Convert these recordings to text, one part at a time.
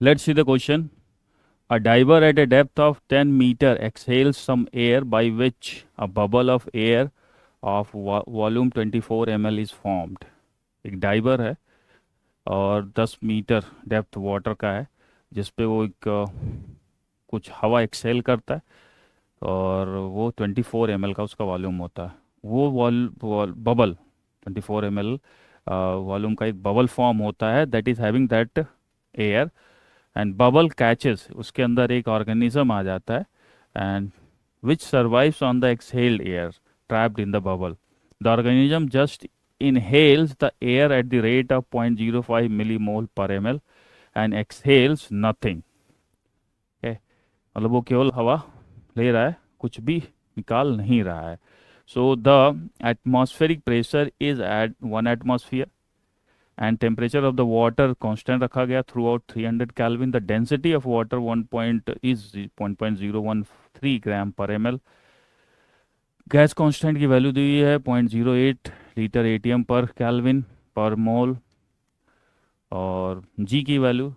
Let's see the question. A diver at a depth of 10 meter exhales some air by which a bubble of air of volume 24 ml is formed. एक driver है और 10 metre depth water का है, जिस पे वो एक कुछ हवा एक्सेल करता है, और वो 24 ml का उसका वॉल्यूम होता है। वो बबल 24 ml वॉल्यूम का एक बबल फॉर्म होता है, that is having that air, and bubble catches, उसके अंदर एक ऑर्गेनिज्म आ जाता है, and which survives on the exhaled air trapped in the bubble. The organism just inhales the air at the rate of 0.05 millimole per ml and exhales nothing. Okay? मतलब वो केवल हवा ले रहा है, कुछ भी निकाल नहीं रहा है। So the atmospheric pressure is at 1 atmosphere, and temperature of the water constant रखा गया through out 300 Kelvin. The density of water 1 point is 0.013 ग्राम पर ml. गैस कांस्टेंट की वैल्यू दी हुई है 0.08 लीटर एटीएम पर कैल्विन पर मोल, और जी की वैल्यू,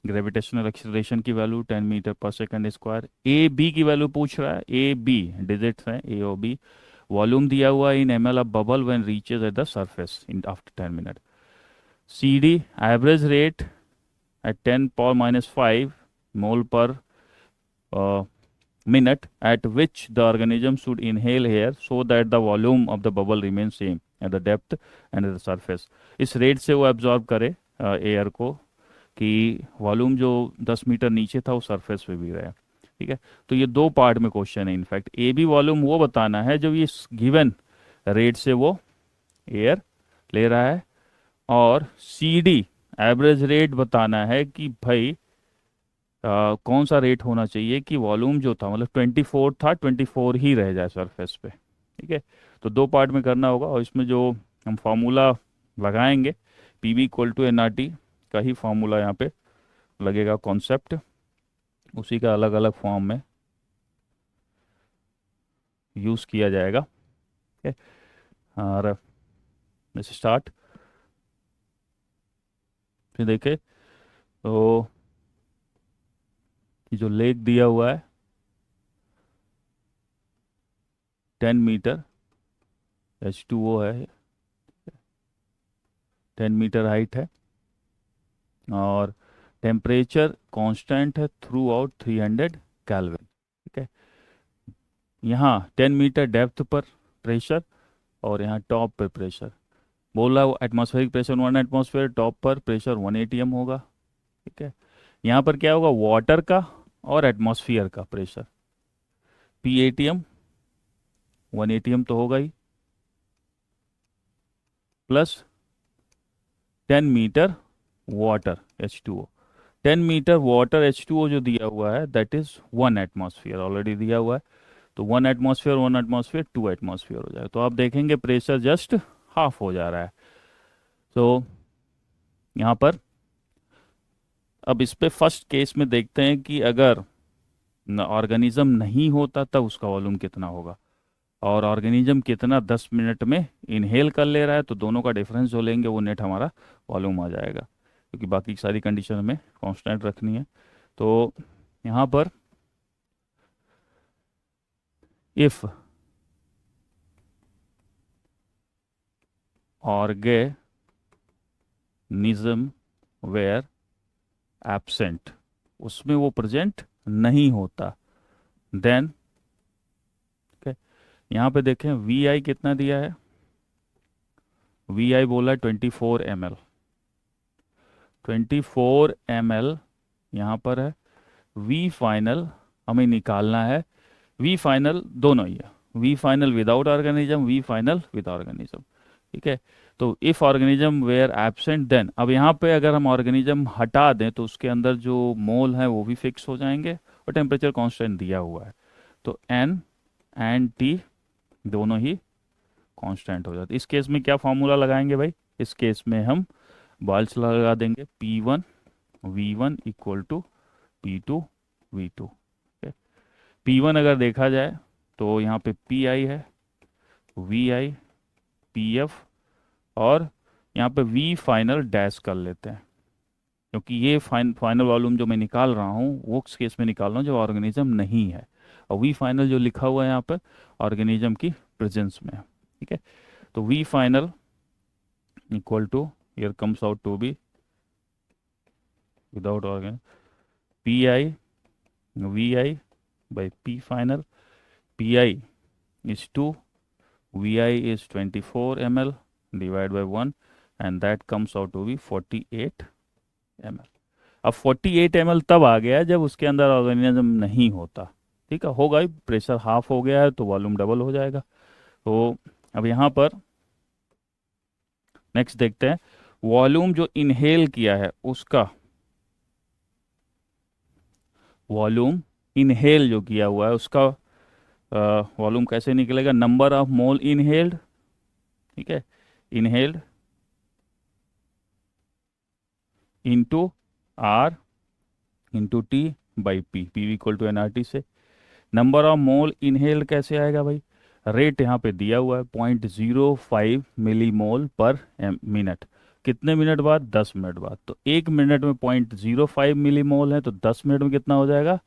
ग्रेविटेशनल एक्सीलरेशन की वैल्यू 10 मीटर पर सेकंड स्क्वायर। ए बी की वैल्यू पूछ रहा है, ए बी डिजिट्स हैं, ए और बी। वॉल्यूम दिया हुआ है in M L of bubble when reaches at the surface in after 10 minute. C D average rate at 10⁻⁵ mole per minute at which the organism should inhale air so that the volume of the bubble remains same at the depth and at the surface। इस rate से वो absorb करे air को कि volume जो 10 metre नीचे था वो सरफेस पे भी रहे। ठीक है, तो ये दो पार्ट में क्वेश्चन है। इनफैक्ट ए बी वॉल्यूम वो बताना है जब ये गिवन रेट से वो एयर ले रहा है, और सी डी एवरेज रेट बताना है कि भाई कौन सा रेट होना चाहिए कि वॉल्यूम जो था, मतलब 24 था, 24 ही रह जाए सरफेस पे। ठीक है, तो दो पार्ट में करना होगा, और इसमें जो हम फार्मूला लगाएंगे, P V equal to N R T का ही फार्मूला यहाँ पे लगेगा, कॉन्सेप्ट उसी का अलग अलग फॉर्म में यूज़ किया जाएगा। ठीक है, और स्टार्ट फिर देखे तो ये जो लेक दिया हुआ है 10 मीटर H2O है, 10 मीटर हाइट है, और टेम्परेचर कांस्टेंट है थ्रू आउट 300 कैल्विन। ठीक है, यहाँ 10 मीटर डेप्थ पर प्रेशर, और यहाँ टॉप पर प्रेशर बोला, वो एटमॉस्फेरिक प्रेशर 1 atmosphere, टॉप पर प्रेशर 1 atm होगा। ठीक है, यहाँ पर क्या होगा, वाटर का और एटमॉस्फियर का प्रेशर पी एटीएम 1 atm तो होगा ही, plus 10 metre water H2O। 10 metre water H2O जो दिया हुआ है दैट इज 1 atmosphere ऑलरेडी दिया हुआ है, तो 1 atmosphere 2 atmosphere हो जाएगा। तो आप देखेंगे प्रेशर जस्ट हाफ हो जा रहा है। तो यहाँ पर अब इस पे फर्स्ट केस में देखते हैं कि अगर ऑर्गेनिज्म नहीं होता तब उसका वॉल्यूम कितना होगा, और ऑर्गेनिज्म कितना 10 मिनट में इनहेल कर ले रहा है, तो दोनों का डिफरेंस जो लेंगे वो नेट हमारा वॉल्यूम आ जाएगा, क्योंकि बाकी सारी कंडीशन हमें कांस्टेंट रखनी है। तो यहाँ पर इफ ऑर्गेनिज्म वेयर एब्सेंट, उसमें वो प्रेजेंट नहीं होता, देन यहाँ पे देखें वी आई कितना दिया है, वी आई बोला है 24 ml, 24 ml यहाँ पर है। वी फाइनल हमें निकालना है, वी फाइनल दोनों ही है, V final without organism, V final with organism. ठीक है, तो if organism were absent then, अब यहाँ पे अगर हम ऑर्गेनिज्म हटा दें तो उसके अंदर जो मोल है वो भी फिक्स हो जाएंगे, और टेम्परेचर कांस्टेंट दिया हुआ है, तो एन एंड टी दोनों ही कांस्टेंट हो जाते। इस केस में क्या फार्मूला लगाएंगे भाई, इस केस में हम बॉयल्स लगा देंगे, P1 V1 equal to P2 V2। P1 अगर देखा जाए तो यहाँ पे PI है, VI, PF, और यहाँ पे V फाइनल डैश कर लेते हैं। क्योंकि ये फाइनल वॉल्यूम जो मैं निकाल रहा हूँ वो उस केस में निकाल रहा हूँ जो ऑर्गेनिज्म नहीं है, और वी फाइनल जो लिखा हुआ है यहाँ पर ऑर्गेनिज्म की प्रेजेंस में है। ठीक है, तो V final equal to, here comes out to be without organ P I V I by P final. PI is 2, VI is 24 ml divided by 1, and that comes out to be 48 ml. अब 48 ml तब आ गया जब उसके अंदर organism नहीं होता। ठीक है, होगा ही, प्रेशर हाफ हो गया है तो वॉल्यूम डबल हो जाएगा। तो अब यहाँ पर नेक्स्ट देखते हैं, वॉल्यूम जो इनहेल किया है उसका, वॉल्यूम इनहेल जो किया हुआ है उसका वॉल्यूम कैसे निकलेगा, नंबर ऑफ मोल इनहेल्ड। ठीक है, inhaled into R into T by P, P equal to N R T से। नंबर ऑफ मोल इनहेल्ड कैसे आएगा भाई, रेट यहाँ पे दिया हुआ है 0.05 मिली मोल पर मिनट। कितने मिनट बाद, 10 मिनट बाद। तो 1 मिनट में 0.05 मिली मोल है, तो 10 मिनट में कितना हो जाएगा,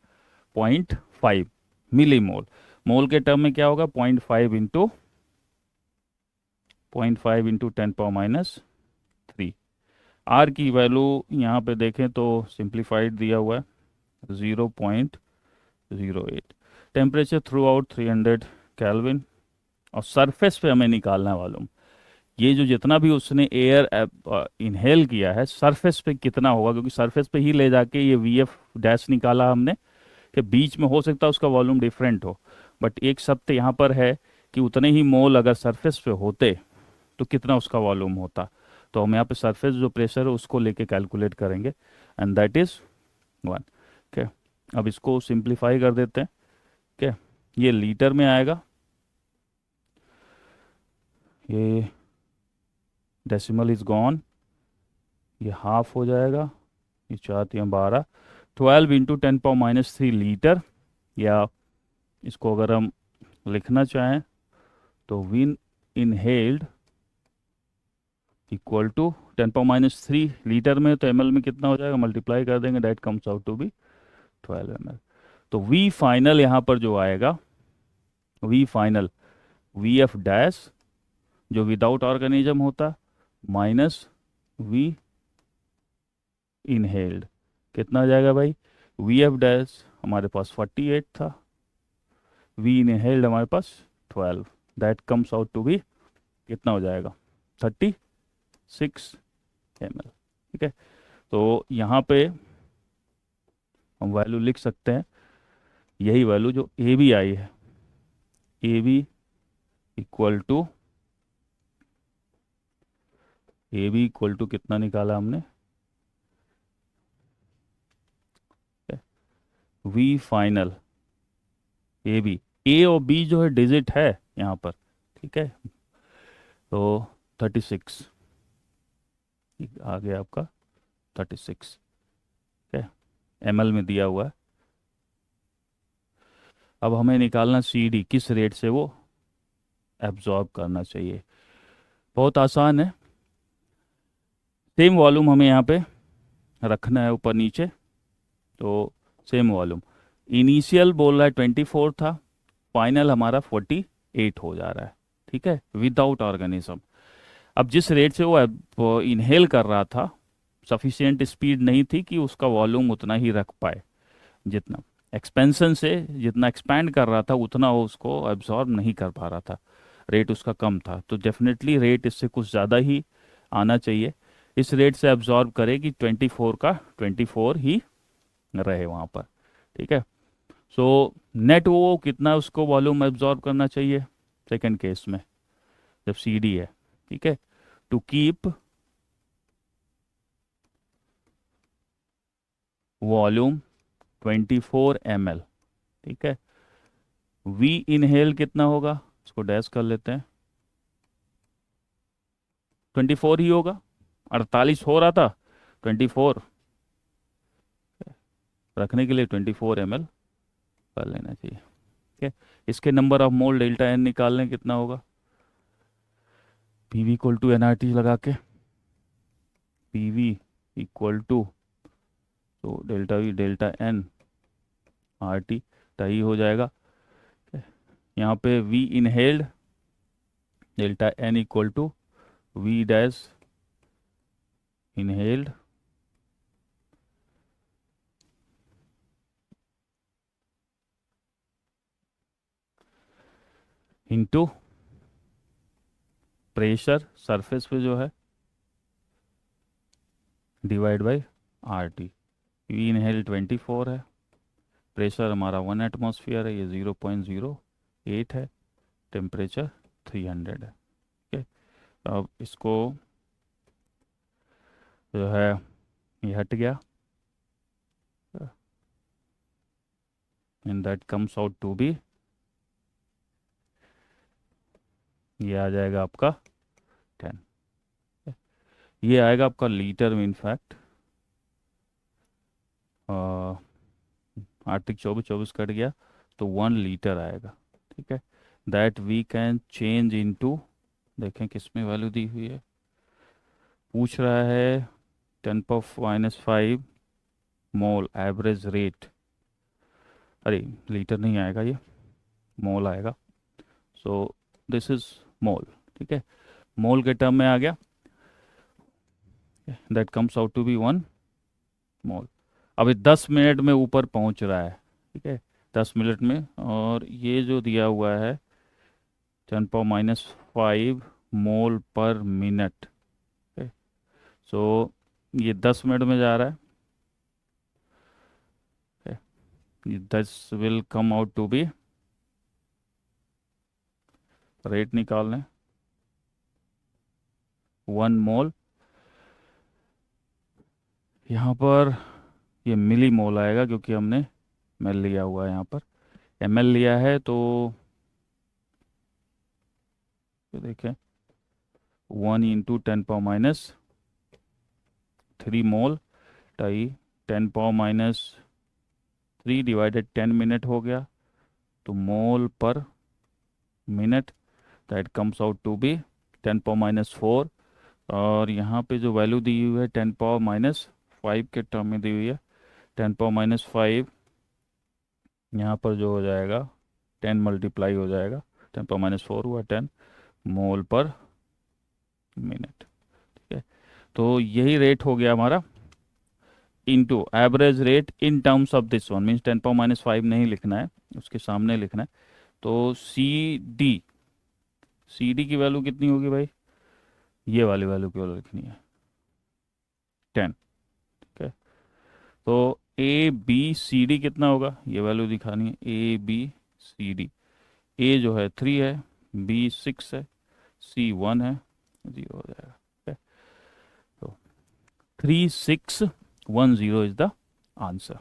0.5 मिली मोल। मोल के टर्म में क्या होगा, 0.5 इंटू 10⁻³ आर की वैल्यू यहाँ पे देखें तो सिंप्लीफाइड दिया हुआ है 0.08। टेम्परेचर थ्रू आउट 300 केल्विन, और सरफेस पे हमें निकालना है वॉल्यूम। ये जो जितना भी उसने एयर इनहेल किया है सरफेस पे कितना होगा, क्योंकि सरफेस पे ही ले जाके ये वी एफ डैश निकाला हमने, कि बीच में हो सकता है उसका वॉल्यूम डिफरेंट हो, बट एक शब्द यहाँ पर है कि उतने ही मोल अगर सरफेस पे होते तो कितना उसका वॉल्यूम होता। तो हम यहाँ पे सरफेस जो प्रेशर है उसको लेके कैलकुलेट करेंगे, एंड दैट इज 1। ठीक, अब इसको सिंप्लीफाई कर देते हैं। ठीक, ये लीटर में आएगा, ये डेसिमल इज गॉन, ये हाफ हो जाएगा, ये 4×12 12 इंटू 10⁻³ लीटर, या इसको अगर हम लिखना चाहें तो V inhaled equal to 10⁻³ litre में, तो ml में कितना हो जाएगा, मल्टीप्लाई कर देंगे, that comes out to be 12 ml। तो वी फाइनल यहाँ पर जो आएगा, V final V F dash जो विदाउट ऑर्गेनिज्म होता माइनस वी इनहेल्ड, कितना आ जाएगा भाई, वी एफ डैश हमारे पास 48 था, वी इनहेल्ड हमारे पास 12, that comes out to be कितना हो जाएगा, 36 ml। ठीक है, तो यहाँ पे हम वैल्यू लिख सकते हैं, यही वैल्यू जो ए बी आई है, A B equal to, A B equal to कितना निकाला हमने, V final A B, A और बी जो है डिजिट है यहाँ पर। ठीक है, तो 36 आ गया आपका 36। ठीक है, ml में दिया हुआ है। अब हमें निकालना सी डी, किस रेट से वो एब्जॉर्ब करना चाहिए। बहुत आसान है, सेम वॉल्यूम हमें यहाँ पे रखना है ऊपर नीचे, तो सेम वॉल्यूम, इनिशियल बोल रहा है 24 था, फाइनल हमारा 48 हो जा रहा है। ठीक है, विदाउट ऑर्गेनिज्म। अब जिस रेट से वो इनहेल कर रहा था, सफिशिएंट स्पीड नहीं थी कि उसका वॉल्यूम उतना ही रख पाए, जितना एक्सपेंशन से जितना एक्सपैंड कर रहा था उतना वो उसको एब्जॉर्ब नहीं कर पा रहा था, रेट उसका कम था। तो डेफिनेटली रेट इससे कुछ ज़्यादा ही आना चाहिए, इस रेट से एब्जॉर्ब करे कि 24 का 24 ही रहे वहाँ पर। ठीक है, सो नेट वो कितना उसको वॉल्यूम एब्जॉर्ब करना चाहिए सेकेंड केस में जब सी डी है। ठीक है, टू कीप वॉल्यूम 24 ml। ठीक है, वी इनहेल कितना होगा, इसको डैश कर लेते हैं, 24 ही होगा, 48 हो रहा था, 24 रखने के लिए 24 ml कर लेना चाहिए। ठीक है, इसके number of mole delta N निकालने कितना होगा, P V equal to N R T लगा के, पी वी इक्वल टू तो delta V delta N R T ही हो जाएगा। यहाँ पे V inhaled delta N equal to V dash inhaled into pressure surface पे जो है divide by R T. V inhale 24 है, प्रेशर हमारा 1 एटमॉस्फेयर है, ये 0.08 है, टेम्परेचर 300 है। ओके, अब इसको जो है ये हट गया and that comes out to be, ये आ जाएगा आपका 10। ये आएगा आपका लीटर में, इनफैक्ट आर्टिक 24 कट गया तो 1 लीटर आएगा। ठीक है, that we can change into, देखें किस में वैल्यू दी हुई है, पूछ रहा है 10⁻⁻⁵ मोल एवरेज रेट, अरे लीटर नहीं आएगा, ये मोल आएगा। So this is mole. ठीक है, मोल के टर्म में आ गया, that comes out to be 1 mole. अभी 10 मिनट में ऊपर पहुंच रहा है। ठीक है, 10 मिनट में, और ये जो दिया हुआ है 10⁻⁻⁵ मोल पर मिनट। सो ये 10 मिनट में जा रहा है। Okay, ये 10 will come out to be, rate निकालने 1 मोल, यहाँ पर ये मिली मोल आएगा क्योंकि हमने एमएल लिया हुआ है, यहाँ पर एमएल लिया है, तो ये देखें 1 × 10⁻³ मोल टाई 10⁻³ डिवाइडेड 10 मिनट हो गया, तो मोल पर minute, that comes out to be 10⁻⁴। और यहाँ पे जो वैल्यू दी हुई है 10⁻⁵ के टर्म में दी हुई है, 10⁻⁵ यहाँ पर जो हो जाएगा 10 मल्टीप्लाई हो जाएगा, 10⁻⁴ हुआ 10 मोल पर मिनट। ठीक है, तो यही रेट हो गया हमारा, into average rate in terms of this one, means 10⁻⁵ नहीं लिखना है, उसके सामने लिखना है। तो सी डी की वैल्यू कितनी होगी भाई, ये वाली वैल्यू की वैल्यू लिखनी है 10। ठीक है, तो ए बी सी डी कितना होगा, ये वैल्यू दिखानी है, ए बी सी डी। ए जो है 3 है, बी 6 है, सी 1 है, 0 हो जाएगा। ठीक है, तो 3610 इज द आंसर।